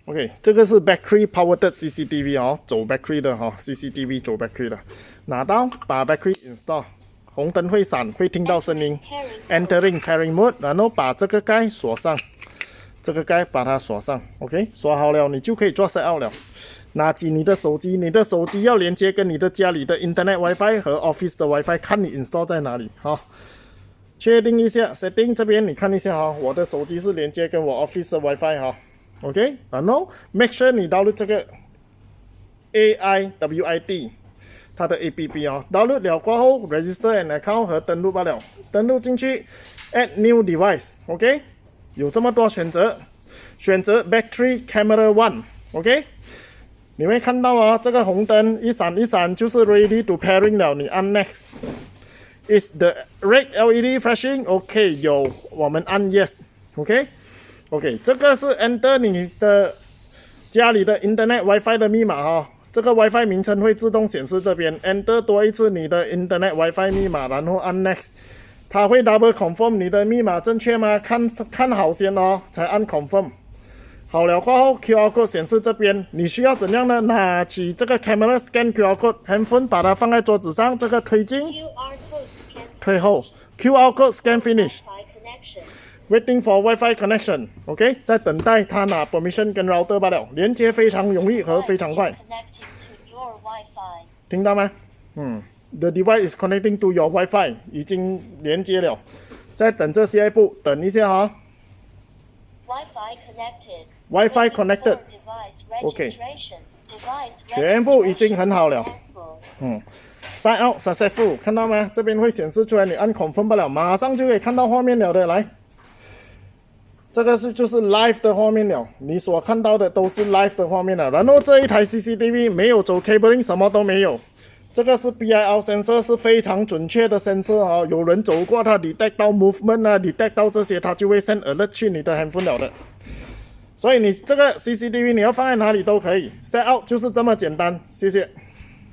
OK， 这个是 battery powered CCTV 哦，走 battery 的哈、CCTV 走 battery 的，拿到把 battery install， 红灯会闪，会听到声音 ，entering carrying mode， 然后把这个盖锁上，这个盖把它锁上 ，OK， 锁好了，你就可以做 set out 了。拿起你的手机，你的手机要连接跟你的家里的 Internet WiFi 和 Office 的 WiFi， 看你 install 在哪里哈。确定一下 setting 这边你看一下哈，我的手机是连接跟我 Office 的 WiFi 哈。OK， 然后 make sure 你download 这个 AIWID 它的 APP 哦 ，download 了过后 register an account 和登录罢了，登录进去 add new device，OK， 有这么多选择，选择 battery camera one，OK， 你会看到哦，这个红灯一闪一闪就是 ready to pairing 了，你按 next。Is the red LED flashing? OK， 有，我们按 yes。OK， 这个是 enter 你的家里的 Internet WiFi 的密码哈、这个 WiFi 名称会自动显示这边 ，enter 多一次你的 Internet WiFi 密码，然后按 next， 它会 double confirm 你的密码正确吗？看好先哦，才按 confirm。好了过后 ，QR code 显示这边，你需要怎样呢？拿起这个 camera scan QR code，handphone 把它放在桌子上，这个推进。退后 ，QR code scan finish。Waiting for Wi-Fi connection，OK， 在等待它拿 permission 跟 router 罢了，连接非常容易和非常快。听到吗？The device is connecting to your Wi-Fi， 已经连接了。再等这下一步，等一下哈。Wi-Fi connected，OK， 全部已经很好了。Sign out successful， 看到吗？这边会显示出来，你按 confirm 不了，马上就可以看到画面了的。来，这个就是 live 的画面了，你所看到的都是 live 的画面了。然后这一台 CCTV 没有走 cabling， 什么都没有。这个是 BIR sensor， 是非常准确的 sensor 啊。有人走过，它 detect 到 movement 啊 ，detect 到这些，它就会 send alert 去你的 handphone 了的。所以你这个 CCTV 你要放在哪里都可以 ，set out 就是这么简单。谢谢。